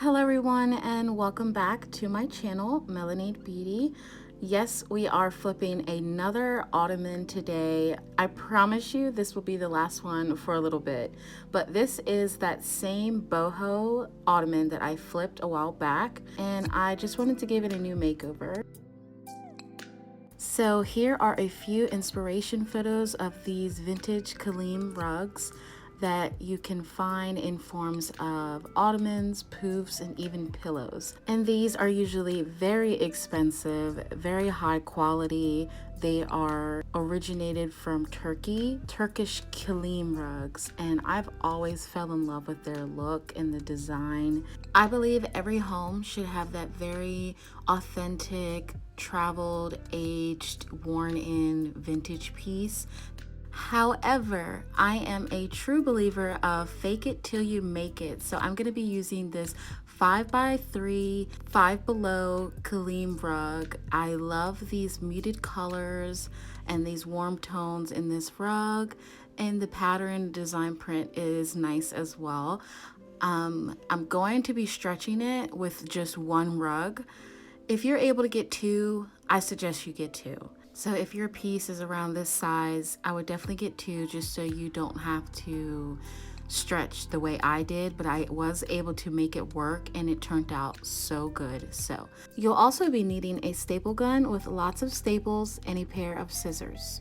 Hello everyone and welcome back to my channel, Melanie Beauty. Yes, we are flipping another ottoman today. I promise you this will be the last one for a little bit, but this is that same boho ottoman that I flipped a while back, and I just wanted to give it a new makeover. So here are a few inspiration photos of these vintage Kilim rugs that you can find in forms of ottomans, poofs, and even pillows. And these are usually very expensive, very high quality. They are originated from Turkey, Turkish Kilim rugs, and I've always fell in love with their look and the design. I believe every home should have that very authentic, traveled, aged, worn in vintage piece. However, I am a true believer of fake it till you make it. So I'm going to be using this 5x3 Five Below Kilim rug. I love these muted colors and these warm tones in this rug, and the pattern design print is nice as well. I'm going to be stretching it with just one rug. If you're able to get two, I suggest you get two. So if your piece is around this size, I would definitely get two just so you don't have to stretch the way I did, but I was able to make it work and it turned out so good. So you'll also be needing a staple gun with lots of staples and a pair of scissors.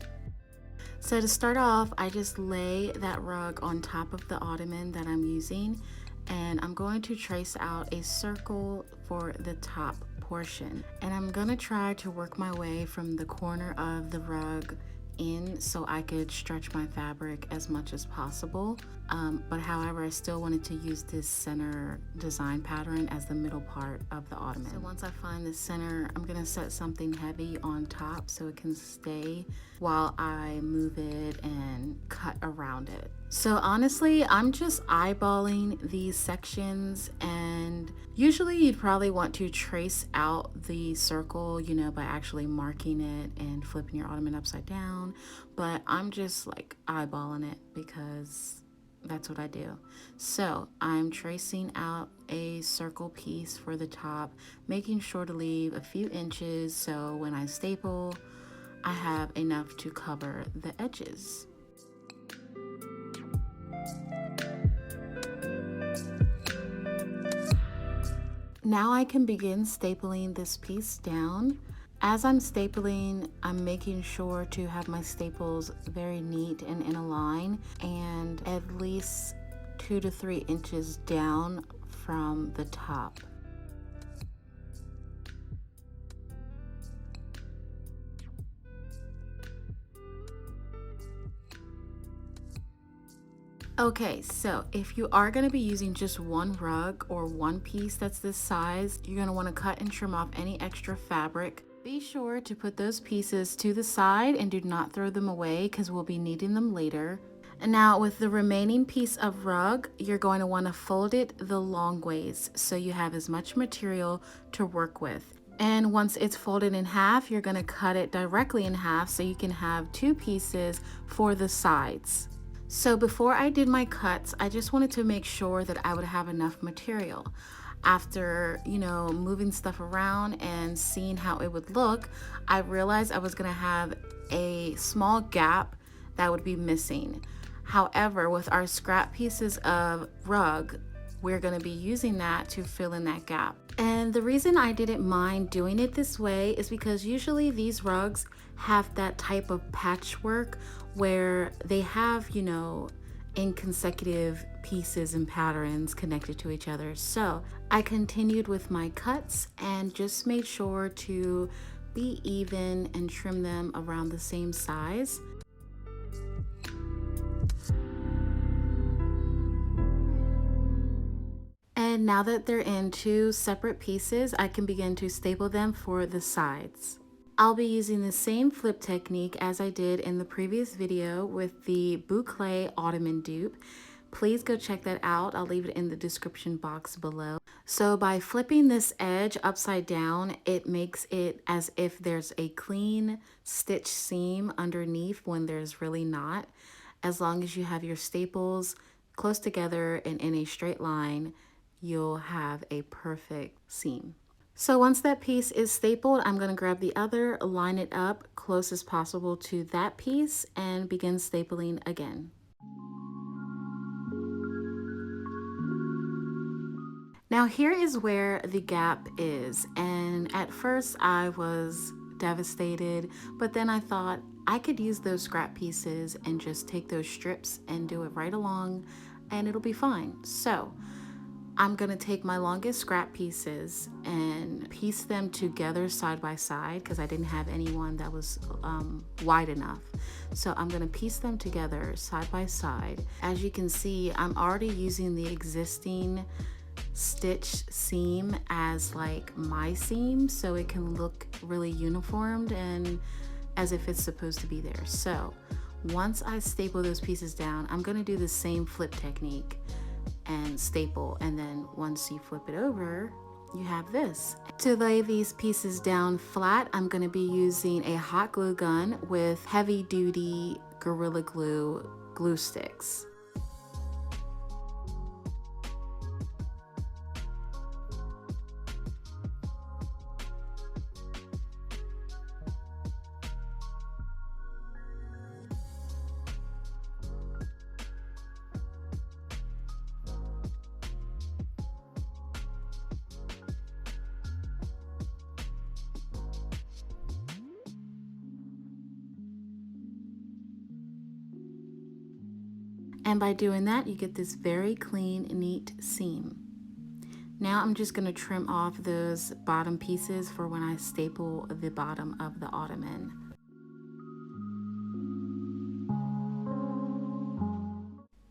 So to start off, I just lay that rug on top of the ottoman that I'm using, and I'm going to trace out a circle for the top portion. And I'm gonna try to work my way from the corner of the rug in so I could stretch my fabric as much as possible. But however, I still wanted to use this center design pattern as the middle part of the ottoman. So once I find the center, I'm gonna set something heavy on top so it can stay while I move it and cut around it. So honestly, I'm just eyeballing these sections, and usually you'd probably want to trace out the circle, you know, by actually marking it and flipping your ottoman upside down. But I'm just like eyeballing it because that's what I do. So I'm tracing out a circle piece for the top, making sure to leave a few inches so when I staple, I have enough to cover the edges. Now I can begin stapling this piece down. As I'm stapling, I'm making sure to have my staples very neat and in a line and at least 2 to 3 inches down from the top. Okay, so if you are going to be using just one rug or one piece that's this size, you're going to want to cut and trim off any extra fabric. Be sure to put those pieces to the side and do not throw them away because we'll be needing them later. And now with the remaining piece of rug, you're going to want to fold it the long ways so you have as much material to work with. And once it's folded in half, you're going to cut it directly in half so you can have two pieces for the sides. So before I did my cuts, I just wanted to make sure that I would have enough material. After, you know, moving stuff around and seeing how it would look, I realized I was gonna have a small gap that would be missing. However, with our scrap pieces of rug, we're gonna be using that to fill in that gap. And the reason I didn't mind doing it this way is because usually these rugs have that type of patchwork where they have, you know, inconsecutive pieces and patterns connected to each other. So I continued with my cuts and just made sure to be even and trim them around the same size. And now that they're in two separate pieces, I can begin to staple them for the sides. I'll be using the same flip technique as I did in the previous video with the BOUCLE Ottoman dupe. Please go check that out. I'll leave it in the description box below. So by flipping this edge upside down, it makes it as if there's a clean stitch seam underneath when there's really not. As long as you have your staples close together and in a straight line, you'll have a perfect seam. So once that piece is stapled, I'm going to grab the other, line it up close as possible to that piece, and begin stapling again. Now here is where the gap is, and at first I was devastated, but then I thought I could use those scrap pieces and just take those strips and do it right along and it'll be fine. So I'm gonna take my longest scrap pieces and piece them together side by side because I didn't have anyone that was wide enough. So I'm gonna piece them together side by side. As you can see, I'm already using the existing stitch seam as like my seam so it can look really uniformed and as if it's supposed to be there. So once I staple those pieces down, I'm gonna do the same flip technique and staple, and then once you flip it over, you have this. To lay these pieces down flat, I'm going to be using a hot glue gun with heavy duty Gorilla Glue glue sticks. And by doing that, you get this very clean, neat seam. Now I'm just going to trim off those bottom pieces for when I staple the bottom of the ottoman.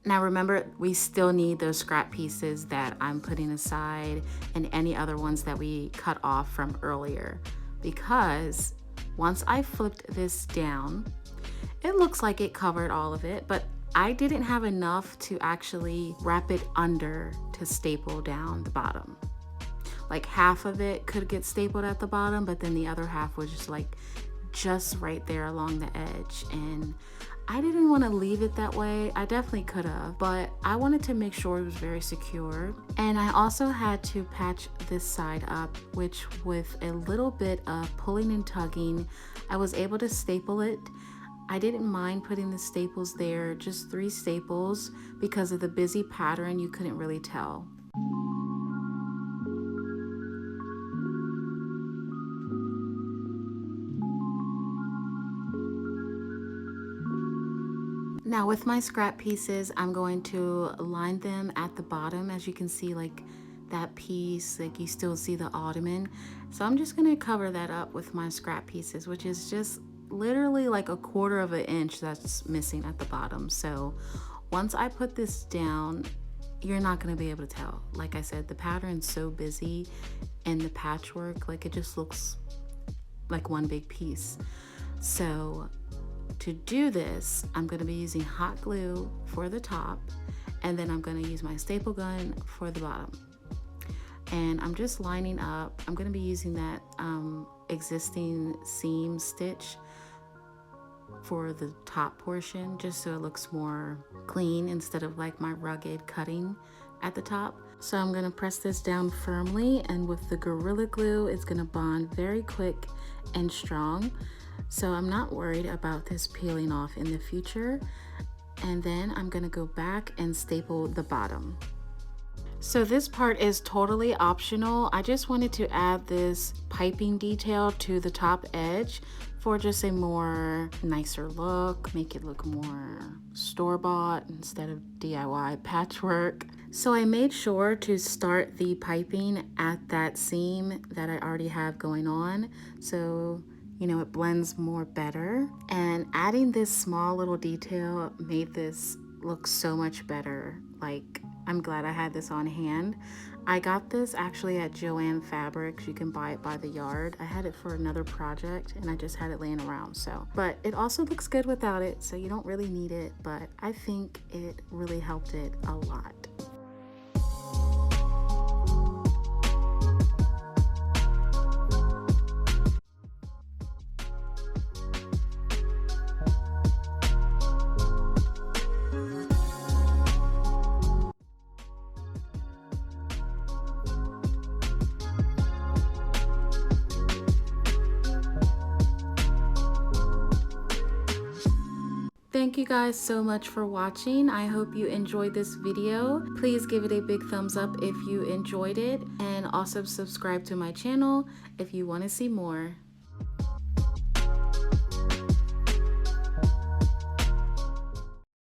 Now remember, we still need those scrap pieces that I'm putting aside and any other ones that we cut off from earlier, because once I flipped this down, it looks like it covered all of it, but I didn't have enough to actually wrap it under to staple down the bottom. Like half of it could get stapled at the bottom, but then the other half was just right there along the edge. And I didn't want to leave it that way. I definitely could have, but I wanted to make sure it was very secure. And I also had to patch this side up, which with a little bit of pulling and tugging, I was able to staple it. I didn't mind putting the staples there, just 3 staples, because of the busy pattern, you couldn't really tell. Now with my scrap pieces, I'm going to line them at the bottom. As you can see, like that piece, like you still see the ottoman. So I'm just gonna cover that up with my scrap pieces, which is just literally like 1/4 of an inch that's missing at the bottom. So once I put this down, you're not going to be able to tell. Like I said, the pattern's so busy and the patchwork, like it just looks like one big piece. So to do this, I'm going to be using hot glue for the top, and then I'm going to use my staple gun for the bottom. And I'm just lining up. I'm going to be using that existing seam stitch for the top portion, just so it looks more clean instead of like my rugged cutting at the top. So I'm going to press this down firmly, and with the Gorilla Glue, it's going to bond very quick and strong. So I'm not worried about this peeling off in the future. And then I'm going to go back and staple the bottom. So this part is totally optional. I just wanted to add this piping detail to the top edge for just a more nicer look, make it look more store-bought instead of DIY patchwork. So I made sure to start the piping at that seam that I already have going on, so you know it blends more better. And adding this small little detail made this look so much better. Like, I'm glad I had this on hand. I got this actually at Joann Fabrics. You can buy it by the yard. I had it for another project and I just had it laying around. So, but it also looks good without it, so you don't really need it, but I think it really helped it a lot. Thank you guys so much for watching. I hope you enjoyed this video. Please give it a big thumbs up if you enjoyed it, and also subscribe to my channel if you want to see more.